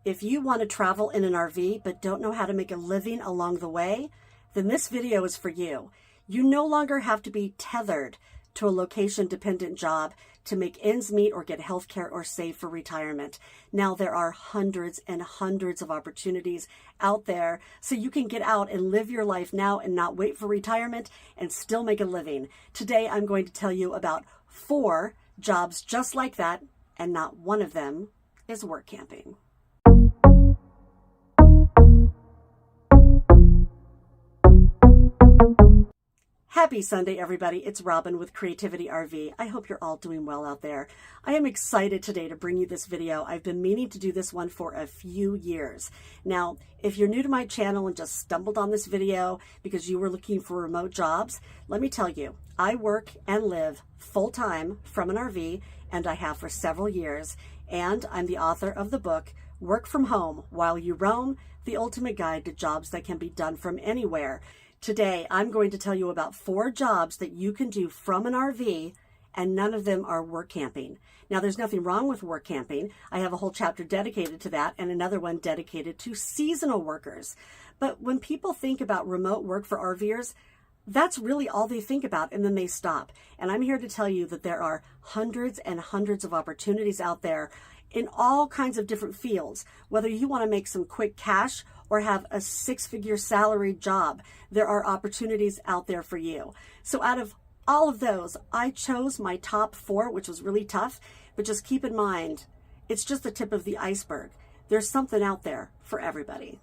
If you want to travel in an RV but don't know how to make a living along the way, then this video is for you. You no longer have to be tethered to a location-dependent job to make ends meet or get health care or save for retirement. Now there are hundreds and hundreds of opportunities out there, so you can get out and live your life now and not wait for retirement and still make a living. Today I'm going to tell you about 4 jobs just like that, and not one of them is work camping. Happy Sunday, everybody. It's Robin with Creativity RV. I hope you're all doing well out there. I am excited today to bring you this video. I've been meaning to do this one for a few years. Now, if you're new to my channel and just stumbled on this video because you were looking for remote jobs, let me tell you, I work and live full-time from an RV, and I have for several years, and I'm the author of the book, Work From Home While You Roam, the ultimate guide to jobs that can be done from anywhere. Today, I'm going to tell you about 4 jobs that you can do from an RV, and none of them are work camping. Now, there's nothing wrong with work camping. I have a whole chapter dedicated to that and another one dedicated to seasonal workers. But when people think about remote work for RVers, that's really all they think about, and then they stop. And I'm here to tell you that there are hundreds and hundreds of opportunities out there in all kinds of different fields. Whether you want to make some quick cash or have a 6-figure salary job, there are opportunities out there for you. So out of all of those, I chose my top 4, which was really tough, but just keep in mind, it's just the tip of the iceberg. There's something out there for everybody.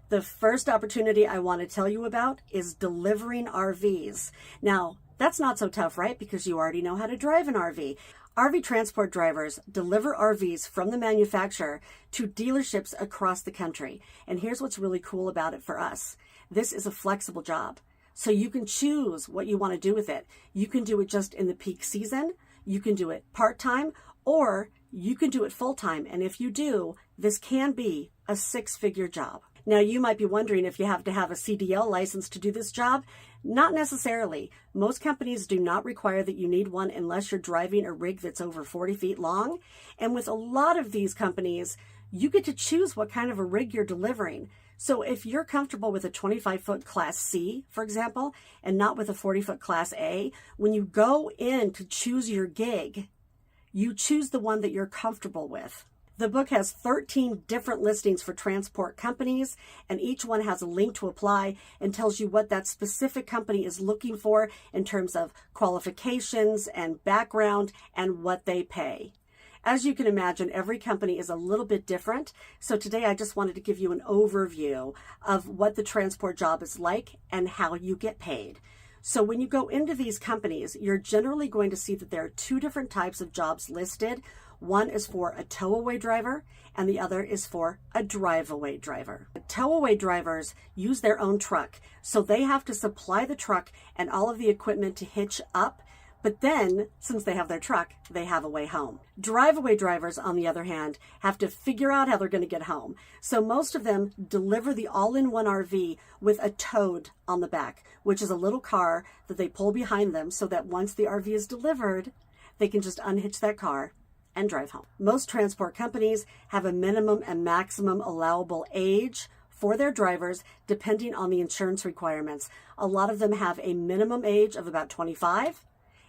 The first opportunity I want to tell you about is delivering RVs. Now, that's not so tough, right? Because you already know how to drive an RV. RV transport drivers deliver RVs from the manufacturer to dealerships across the country. And here's what's really cool about it for us. This is a flexible job, so you can choose what you want to do with it. You can do it just in the peak season, you can do it part-time, or you can do it full-time. And if you do, this can be a 6-figure job. Now, you might be wondering if you have to have a CDL license to do this job. Not necessarily. Most companies do not require that you need one unless you're driving a rig that's over 40 feet long. And with a lot of these companies, you get to choose what kind of a rig you're delivering. So if you're comfortable with a 25-foot Class C, for example, and not with a 40-foot Class A, when you go in to choose your gig, you choose the one that you're comfortable with. The book has 13 different listings for transport companies, and each one has a link to apply and tells you what that specific company is looking for in terms of qualifications and background and what they pay. As you can imagine, every company is a little bit different, so today I just wanted to give you an overview of what the transport job is like and how you get paid. So when you go into these companies, you're generally going to see that there are 2 different types of jobs listed. One is for a tow-away driver, and the other is for a drive-away driver. Tow-away drivers use their own truck, so they have to supply the truck and all of the equipment to hitch up, but then, since they have their truck, they have a way home. Drive-away drivers, on the other hand, have to figure out how they're going to get home. So most of them deliver the all-in-one RV with a toad on the back, which is a little car that they pull behind them so that once the RV is delivered, they can just unhitch that car and drive home. Most transport companies have a minimum and maximum allowable age for their drivers depending on the insurance requirements. A lot of them have a minimum age of about 25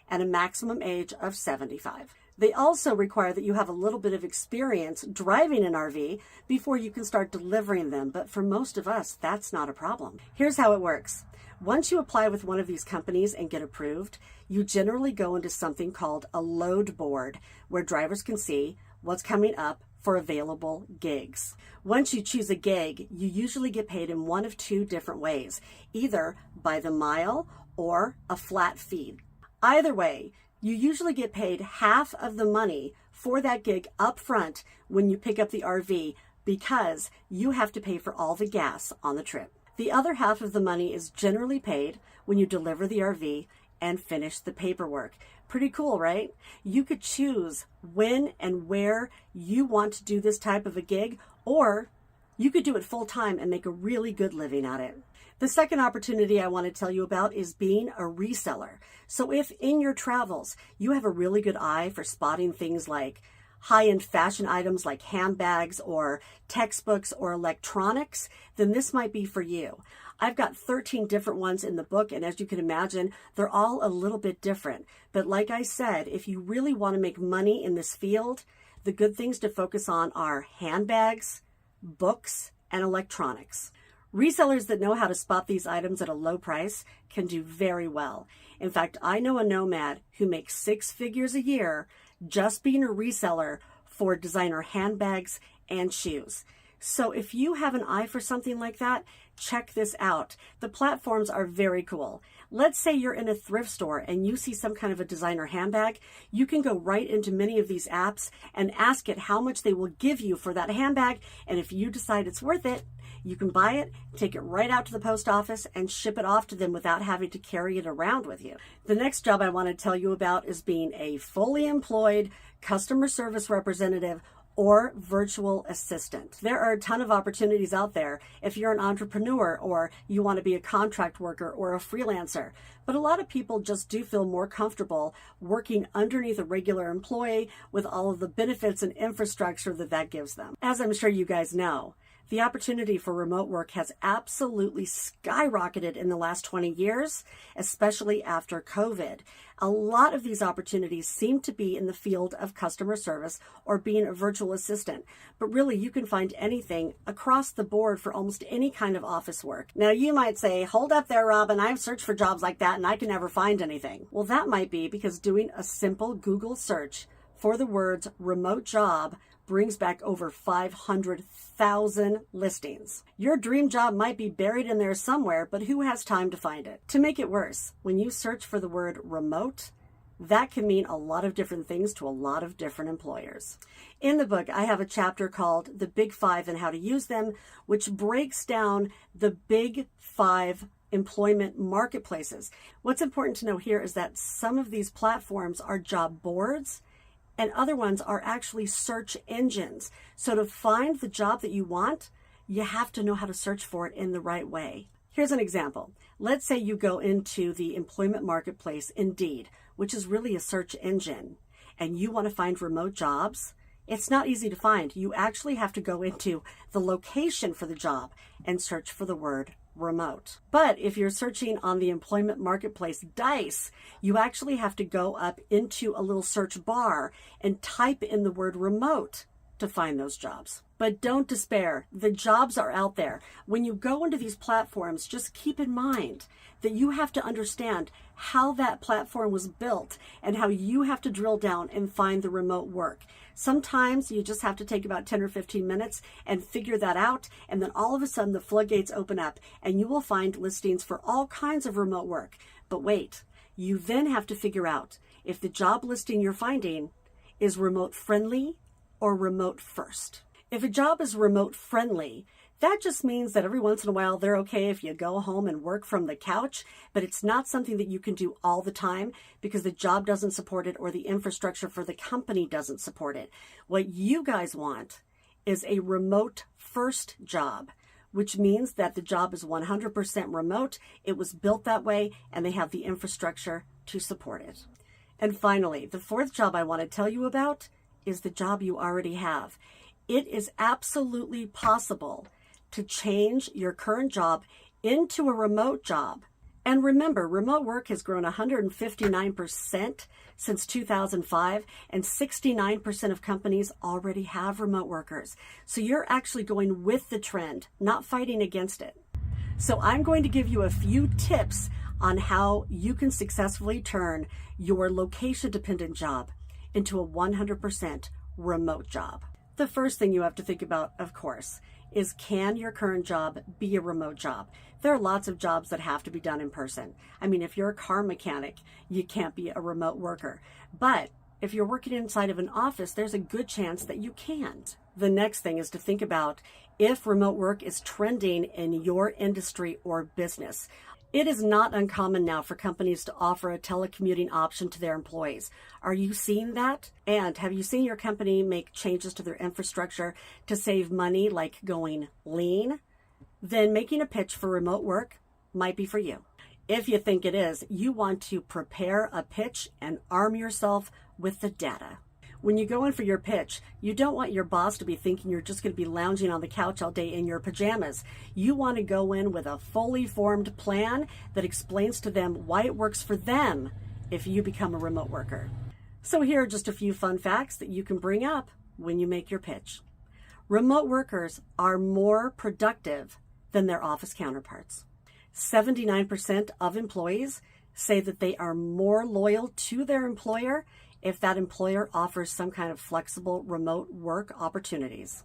and a maximum age of 75. They also require that you have a little bit of experience driving an RV before you can start delivering them, but for most of us, that's not a problem. Here's how it works. Once you apply with one of these companies and get approved, you generally go into something called a load board, where drivers can see what's coming up for available gigs. Once you choose a gig, you usually get paid in one of 2 different ways, either by the mile or a flat fee. Either way, you usually get paid half of the money for that gig up front when you pick up the RV, because you have to pay for all the gas on the trip. The other half of the money is generally paid when you deliver the RV and finish the paperwork. Pretty cool, right? You could choose when and where you want to do this type of a gig, or you could do it full time and make a really good living at it. The second opportunity I want to tell you about is being a reseller. So if in your travels you have a really good eye for spotting things like high-end fashion items like handbags or textbooks or electronics, then this might be for you. I've got 13 different ones in the book, and as you can imagine, they're all a little bit different. But like I said, if you really want to make money in this field, the good things to focus on are handbags, books, and electronics. Resellers that know how to spot these items at a low price can do very well. In fact, I know a nomad who makes 6 figures a year just being a reseller for designer handbags and shoes. So if you have an eye for something like that, check this out. The platforms are very cool. Let's say you're in a thrift store and you see some kind of a designer handbag. You can go right into many of these apps and ask it how much they will give you for that handbag. And if you decide it's worth it, you can buy it, take it right out to the post office, and ship it off to them without having to carry it around with you. The next job I want to tell you about is being a fully employed customer service representative or virtual assistant. There are a ton of opportunities out there if you're an entrepreneur or you want to be a contract worker or a freelancer. But a lot of people just do feel more comfortable working underneath a regular employee with all of the benefits and infrastructure that gives them. As I'm sure you guys know, the opportunity for remote work has absolutely skyrocketed in the last 20 years, especially after COVID. A lot of these opportunities seem to be in the field of customer service or being a virtual assistant, but really you can find anything across the board for almost any kind of office work. Now you might say, hold up there, Robin, I've searched for jobs like that and I can never find anything. Well, that might be because doing a simple Google search for the words remote job brings back over 500,000 listings. Your dream job might be buried in there somewhere, but who has time to find it? To make it worse, when you search for the word remote, that can mean a lot of different things to a lot of different employers. In the book, I have a chapter called The Big Five and How to Use Them, which breaks down the big 5 employment marketplaces. What's important to know here is that some of these platforms are job boards and other ones are actually search engines. So to find the job that you want, you have to know how to search for it in the right way. Here's an example. Let's say you go into the employment marketplace, Indeed, which is really a search engine, and you want to find remote jobs. It's not easy to find. You actually have to go into the location for the job and search for the word remote. But if you're searching on the employment marketplace Dice, you actually have to go up into a little search bar and type in the word remote to find those jobs. But don't despair. The jobs are out there. When you go into these platforms, just keep in mind that you have to understand how that platform was built and how you have to drill down and find the remote work. Sometimes you just have to take about 10 or 15 minutes and figure that out, and then all of a sudden the floodgates open up and you will find listings for all kinds of remote work. But wait, you then have to figure out if the job listing you're finding is remote friendly or remote first. If a job is remote friendly, that just means that every once in a while they're okay if you go home and work from the couch, but it's not something that you can do all the time because the job doesn't support it or the infrastructure for the company doesn't support it. What you guys want is a remote first job, which means that the job is 100% remote, it was built that way, and they have the infrastructure to support it. And finally, the 4th job I want to tell you about is the job you already have. It is absolutely possible to change your current job into a remote job. And remember, remote work has grown 159% since 2005, and 69% of companies already have remote workers. So you're actually going with the trend, not fighting against it. So I'm going to give you a few tips on how you can successfully turn your location-dependent job into a 100% remote job. The first thing you have to think about, of course, is can your current job be a remote job? There are lots of jobs that have to be done in person. I mean, if you're a car mechanic, you can't be a remote worker. But if you're working inside of an office, there's a good chance that you can't. The next thing is to think about if remote work is trending in your industry or business. It is not uncommon now for companies to offer a telecommuting option to their employees. Are you seeing that? And have you seen your company make changes to their infrastructure to save money, like going lean? Then making a pitch for remote work might be for you. If you think it is, you want to prepare a pitch and arm yourself with the data. When you go in for your pitch, you don't want your boss to be thinking you're just going to be lounging on the couch all day in your pajamas. You want to go in with a fully formed plan that explains to them why it works for them if you become a remote worker. So here are just a few fun facts that you can bring up when you make your pitch. Remote workers are more productive than their office counterparts. 79% of employees say that they are more loyal to their employer if that employer offers some kind of flexible remote work opportunities.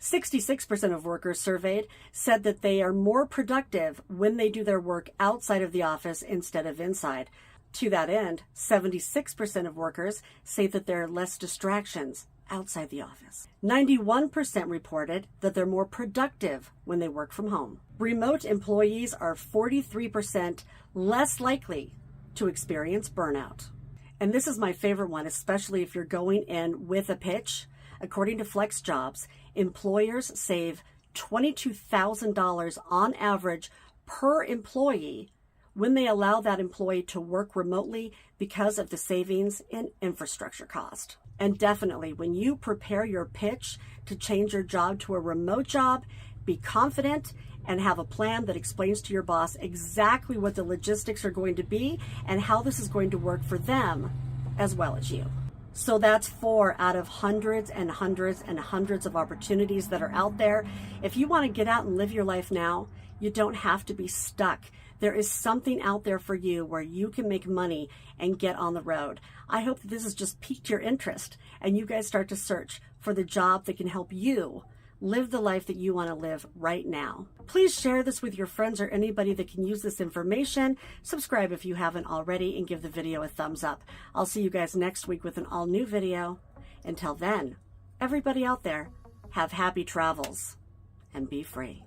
66% of workers surveyed said that they are more productive when they do their work outside of the office instead of inside. To that end, 76% of workers say that there are less distractions outside the office. 91% reported that they're more productive when they work from home. Remote employees are 43% less likely to experience burnout. And this is my favorite one, especially if you're going in with a pitch. According to Flex Jobs, employers save $22,000 on average per employee when they allow that employee to work remotely because of the savings in infrastructure cost. And definitely, when you prepare your pitch to change your job to a remote job, be confident and have a plan that explains to your boss exactly what the logistics are going to be and how this is going to work for them as well as you. So that's 4 out of hundreds and hundreds and hundreds of opportunities that are out there. If you want to get out and live your life now, you don't have to be stuck. There is something out there for you where you can make money and get on the road. I hope that this has just piqued your interest and you guys start to search for the job that can help you live the life that you want to live right now. Please share this with your friends or anybody that can use this information. Subscribe if you haven't already and give the video a thumbs up. I'll see you guys next week with an all new video. Until then, everybody out there, have happy travels and be free.